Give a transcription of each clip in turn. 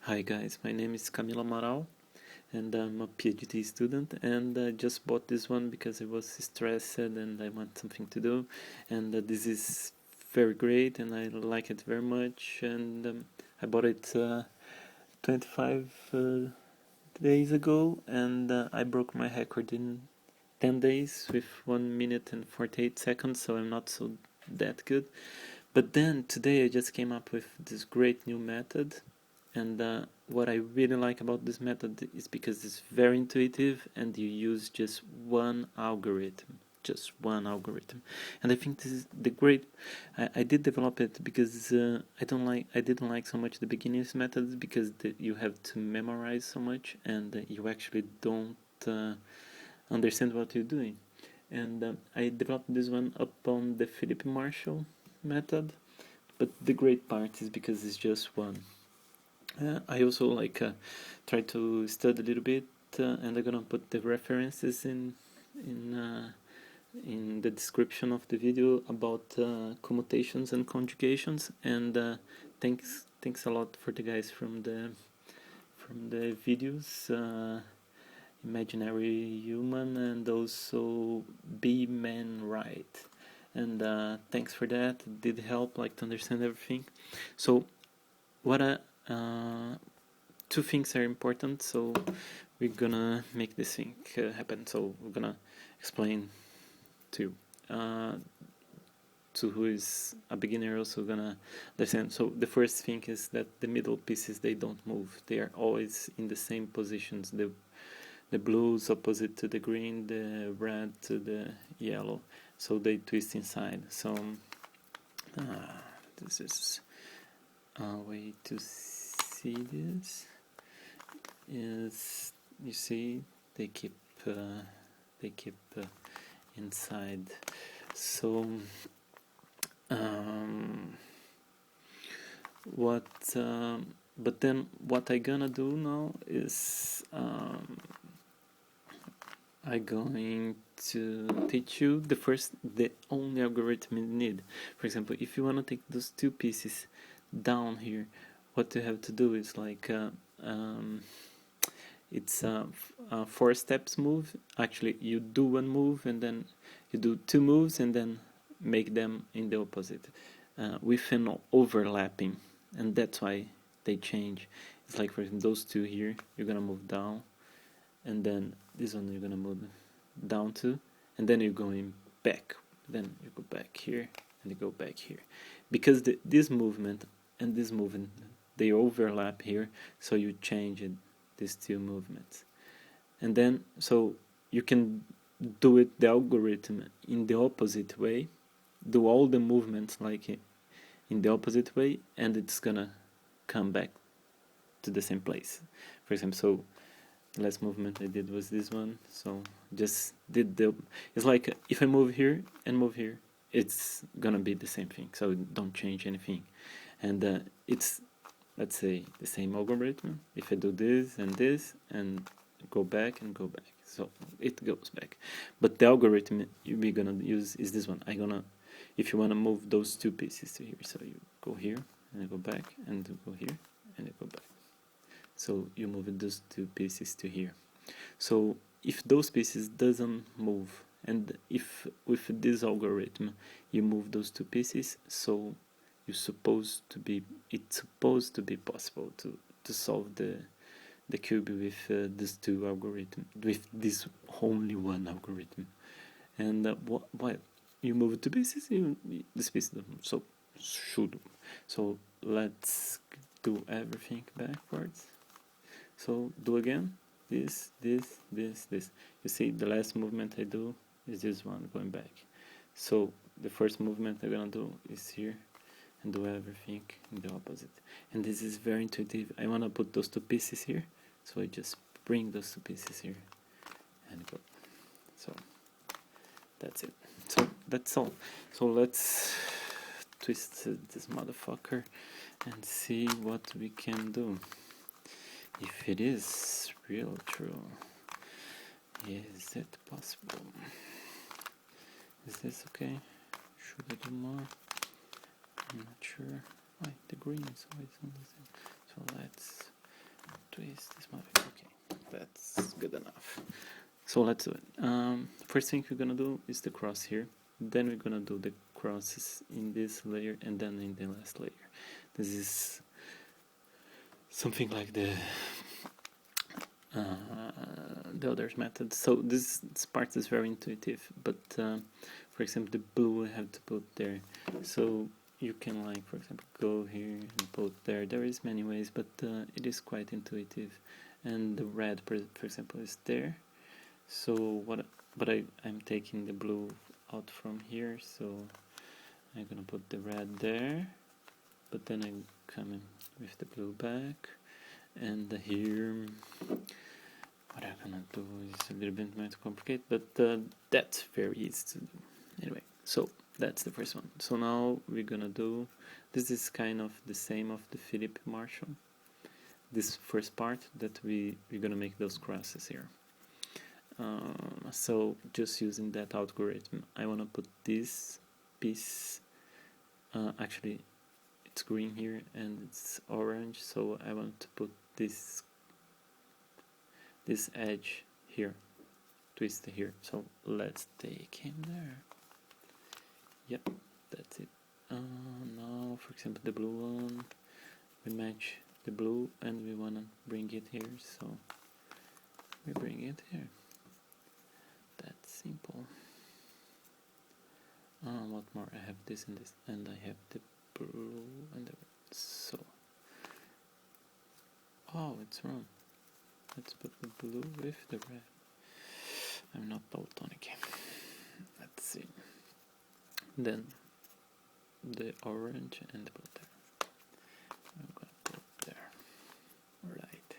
Hi guys, my name is Camilo Amaral and I'm a PhD student, and I just bought this one because I was stressed and I want something to do, and this is very great and I like it very much, and I bought it 25 days ago, and I broke my record in 10 days with 1 minute and 48 seconds, so I'm not so that good. But then today I just came up with this great new method, and what I really like about this method is because it's very intuitive and you use just one algorithm. And I think this is the great. I did develop it because I didn't like so much the beginner's methods because you have to memorize so much, and you actually don't understand what you're doing. And I developed this one upon the Philip Marshall method, but the great part is because it's just one. I also try to study a little bit, and I'm gonna put the references in the description of the video about commutations and conjugations. And thanks a lot for the guys from the videos, Imaginary Human and also Be Man Right. And thanks for that. It did help to understand everything. So what two things are important, so we're gonna make this thing happen. So we're gonna explain to who is a beginner also gonna understand. So the first thing is that the middle pieces, they don't move, they are always in the same positions. The blue is opposite to the green, the red to the yellow, so they twist inside. So this is a way to see this. Is, you see, they keep inside. So what but then what I gonna do now is I going to teach you the only algorithm you need. For example, if you want to take those two pieces down here, what you have to do is it's a 4 steps move. Actually, you do one move and then you do two moves and then make them in the opposite with an overlapping, and that's why they change. It's like, for example, those two here, you're gonna move down, and then this one you're gonna move down to, and then you're going back. Then you go back here and you go back here, because this movement and this movement, they overlap here, so you change it, these two movements. And then so you can do it, the algorithm, in the opposite way, do all the movements in the opposite way, and it's gonna come back to the same place. For example, so the last movement I did was this one, so just did it's like if I move here and move here, it's gonna be the same thing, so don't change anything. And it's, let's say, the same algorithm. If I do this and go back and go back, so it goes back. But the algorithm we're gonna use is this one. If you wanna move those two pieces to here, so you go here and you go back, and you go here and you go back. So you move those two pieces to here. So if those pieces doesn't move, and if with this algorithm you move those two pieces, so it's supposed to be possible to solve the cube with these two algorithms, with this only one algorithm. And why you move two pieces, this piece doesn't, so should. So let's do everything backwards. So do again this. You see, the last movement I do is this one, going back. So the first movement I'm gonna do is here and do everything in the opposite. And this is very intuitive. I wanna put those two pieces here, so I just bring those two pieces here and go. So that's it. So that's all. So let's twist this motherfucker and see what we can do. If it is real true, is it possible? Is this okay? Should I do more? I'm not sure. Why the green is always on the same. So let's twist this modifier. Okay, that's good enough. So let's do it. First thing we're gonna do is the cross here. Then we're gonna do the crosses in this layer and then in the last layer. This is something like the other method. So this part is very intuitive, but for example, the blue I have to put there. So you can, like, for example, go here and put there. There is many ways, but it is quite intuitive. And the red, for example, is there. So I'm taking the blue out from here, so I'm gonna put the red there, but then I'm coming with the blue back, and here what I'm gonna do is a little bit more complicated, but that's very easy to do. Anyway, so that's the first one. So now we're gonna do, this is kind of the same of the Philip Marshall, this first part that we're gonna make those crosses here. So just using that algorithm, I want to put this piece, actually it's green here and it's orange, so I want to put this edge here, twist here. So let's take him there. Yep, that's it. Now, for example, the blue one, we match the blue and we want to bring it here, so we bring it here. That's simple. What more? I have this and this, and I have the blue and the red. So, oh, it's wrong. Let's put the blue with the red. I'm not daltonic. Let's see. Then the orange and the blue there. I'm gonna put there. Right.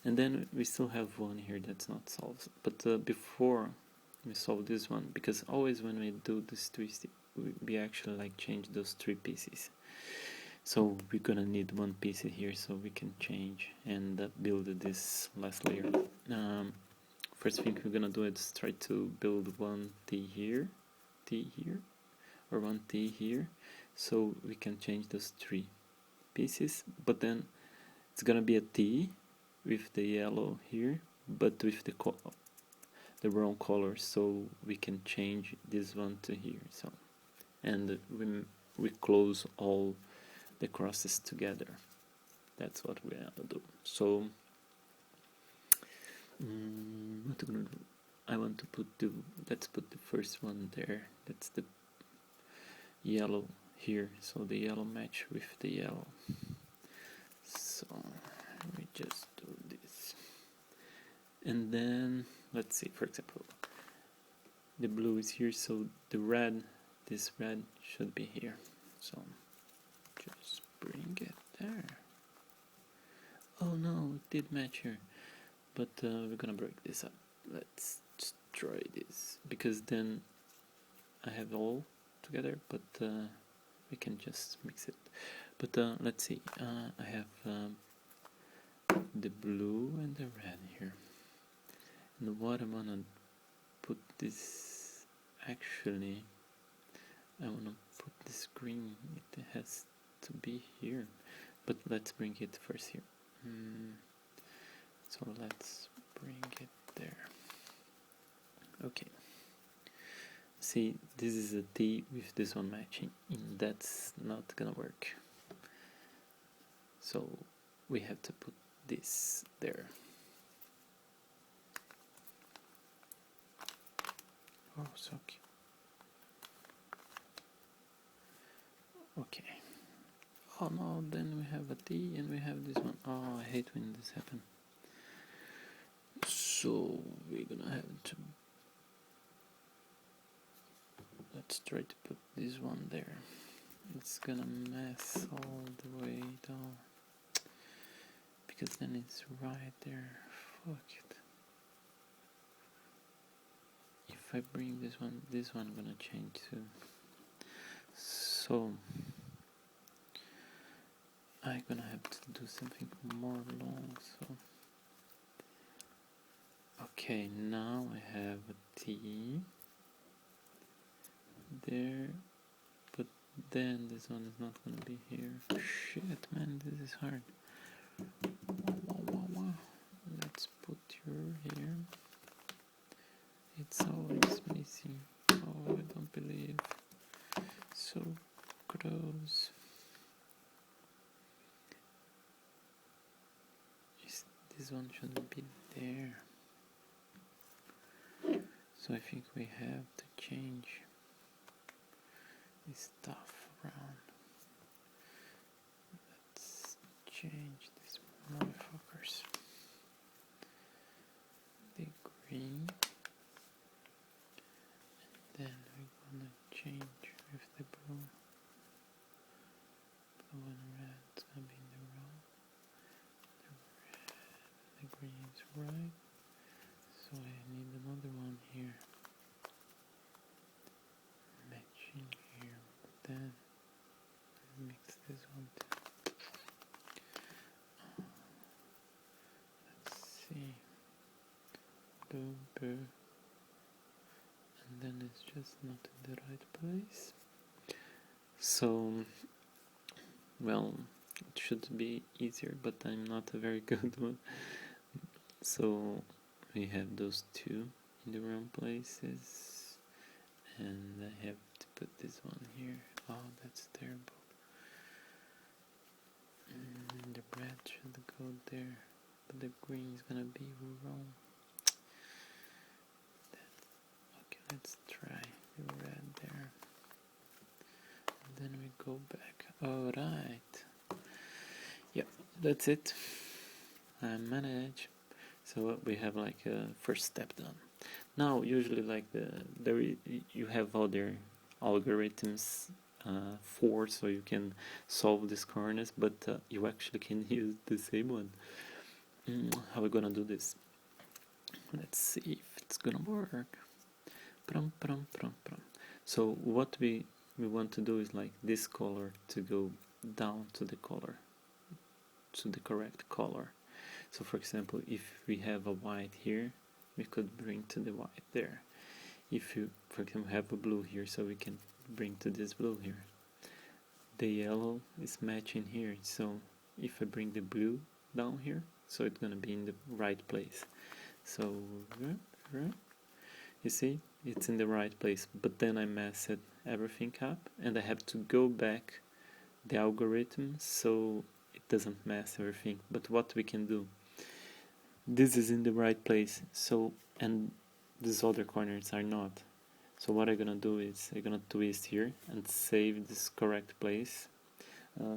And then we still have one here that's not solved. But before we solve this one, because always when we do this twist, we actually like change those three pieces. So we're gonna need one piece here so we can change and build this last layer. First thing we're gonna do is try to build one T here, or one T here, so we can change those three pieces. But then it's gonna be a T with the yellow here, but with the wrong color, so we can change this one to here. So, and we close all the crosses together. That's what we have to do. So what I'm gonna do, I want to put let's put the first one there. That's the yellow here, so the yellow match with the yellow. So we just do this, and then let's see, for example, the blue is here, so the red, this red should be here. So just bring it there. Oh no, it did match here, but we're gonna break this up. Let's just try this, because then I have all together, but we can just mix it. But let's see, I have the blue and the red here, and what I'm gonna put this, actually I wanna put this green, it has to be here, but let's bring it first here. So let's bring it there. Okay, see, this is a T with this one matching, and that's not gonna work, so we have to put this there. Oh, so cute. Okay. Oh no, then we have a T and we have this one. Oh, I hate when this happens. So we're gonna have to, let's try to put this one there. It's gonna mess all the way down, because then it's right there. Fuck it. If I bring this one gonna change too. So I'm gonna have to do something more long. So okay, now I have a T there, but then this one is not gonna be here. Shit, man, this is hard. Let's put your here. It's always missing. Oh, I don't believe. So gross. This one shouldn't be there. So I think we have to change this stuff around. Let's change these motherfuckers. The green. And then we're gonna change with the blue. Blue and red is gonna be in the row. The green is right. So I need another one here. Matching here. Then mix this one too. Let's see. Blue, blue. And then it's just not in the right place. So, well, it should be easier, but I'm not a very good one. So we have those two in the wrong places, and I have to put this one here. Oh, that's terrible. The red should go there, but the green is gonna be wrong. Okay, let's try the red there. And then we go back. Alright. Yep, that's it. I manage. So we have like a first step done. Now, usually like you have other algorithms so you can solve these corners, but you actually can use the same one. How are we gonna do this? Let's see if it's gonna work. So what we want to do is like this color to go down to the color, to the correct color. So for example, if we have a white here, we could bring to the white there. If you, for example, have a blue here, so we can bring to this blue here. The yellow is matching here, so if I bring the blue down here, so it's gonna be in the right place. So you see, it's in the right place, but then I messed everything up, and I have to go back the algorithm so it doesn't mess everything. But what we can do, this is in the right place, so, and these other corners are not. So what I'm gonna do is I'm gonna twist here and save this correct place.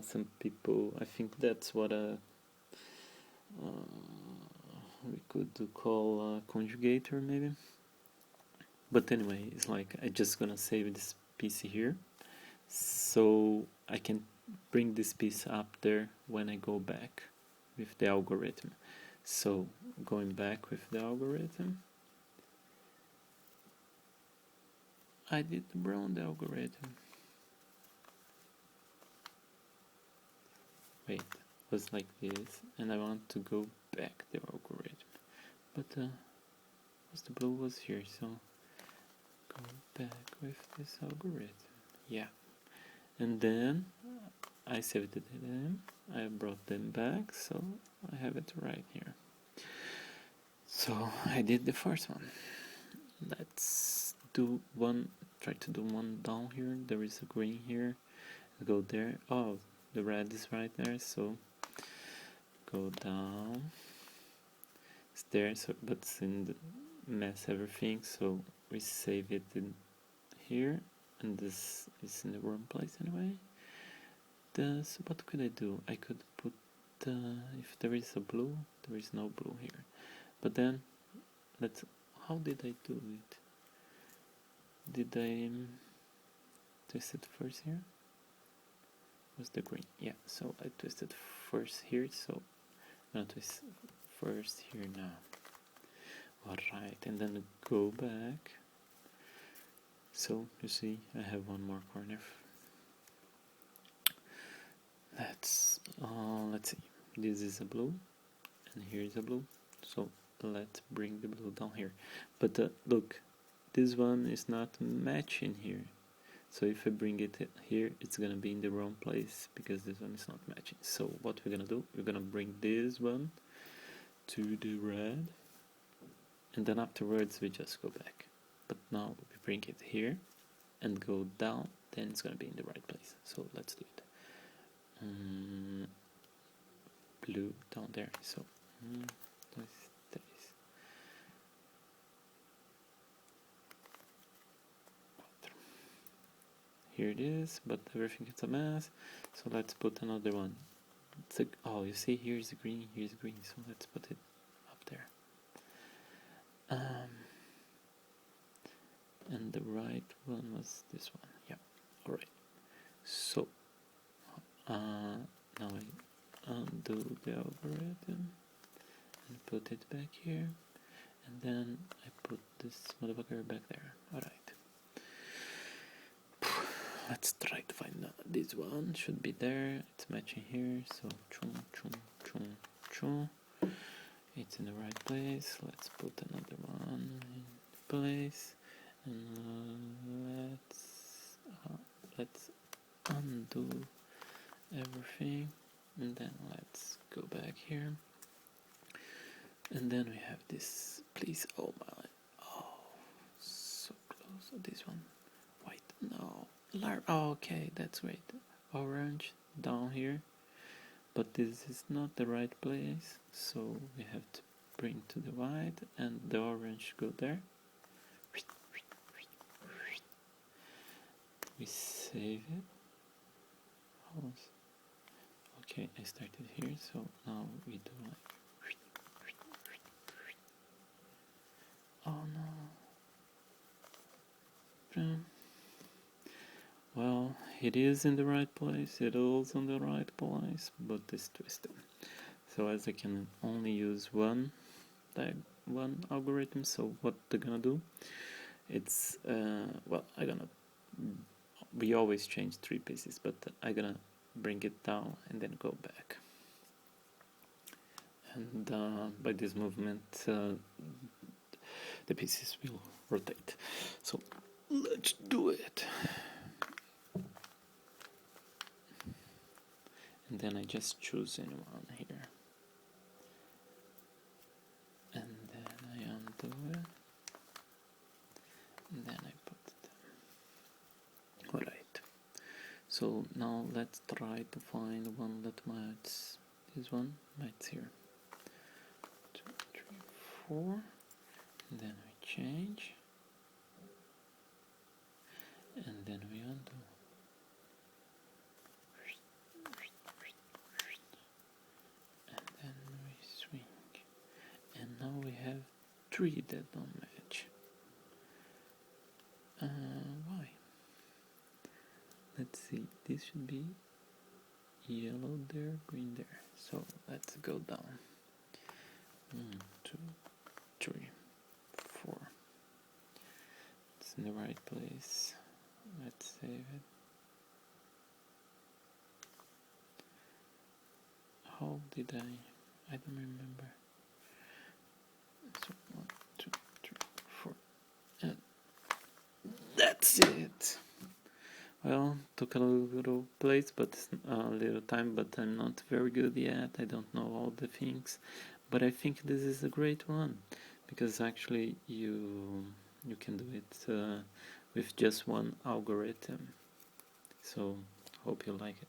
Some people, I think that's what we could call a conjugator maybe. But anyway, it's like I'm just gonna save this piece here, so I can bring this piece up there when I go back with the algorithm. So going back with the algorithm, I did wrong the algorithm. Wait, it was like this, and I want to go back the algorithm, but the blue was here, so go back with this algorithm. Yeah, and then I saved them, I brought them back, so I have it right here. So I did the first one. Let's do one, try to do one down here. There is a green here, go there. Oh, the red is right there, so go down. It's there, so but it's in the mess everything, so we save it in here, and this is in the wrong place anyway. So what could I do? I could put if there is a blue, there is no blue here. But then how did I do it? Did I twist it first here? Was the green? Yeah, so I twisted first here, so I'm gonna twist first here now. Alright, and then go back. So you see, I have one more corner. Let's see. This is a blue, and here is a blue. So let's bring the blue down here. But look, this one is not matching here. So if I bring it here, it's gonna be in the wrong place because this one is not matching. So what we're gonna do, we're gonna bring this one to the red, and then afterwards we just go back. But now we bring it here and go down, then it's gonna be in the right place. So let's do it. Blue down there. So here it is, but everything is a mess. So let's put another one. Oh, you see, here's the green, here's the green. So let's put it up there. And the right one was this one. Yeah. All right. So now I undo the algorithm and put it back here, and then I put this motherfucker back there. All right. Let's try to find this one. Should be there. It's matching here. So chung chung chung chung. It's in the right place. Let's put another one in place, and let's undo everything, and then let's go back here, and then we have this. Please, oh my, oh, so close. So this one, white, no. Oh, okay, that's great. Orange down here, but this is not the right place, so we have to bring to the white and the orange go there. We save it. Okay, I started here, so now we do like, oh no. Well, it is in the right place, it is in the right place, but it's twisted. So as I can only use one algorithm, so what they're gonna do, it's, we always change 3 pieces, but I'm gonna bring it down and then go back. And by this movement, the pieces will rotate. So let's do it. And then I just choose anyone here, and then I undo it, and then I put it. Alright, so now let's try to find one that matches. This one matches here. 2, 3, 4, and then we change, and then we undo. Now we have 3 that don't match. Why? Let's see, this should be yellow there, green there. So let's go down. 1, 2, 3, 4. It's in the right place. Let's save it. How did I don't remember. So 1, 2, 3, 4, and that's it. Well, took a little place, but a little time, but I'm not very good yet. I don't know all the things, but I think this is a great one because actually you can do it with just one algorithm. So hope you like it.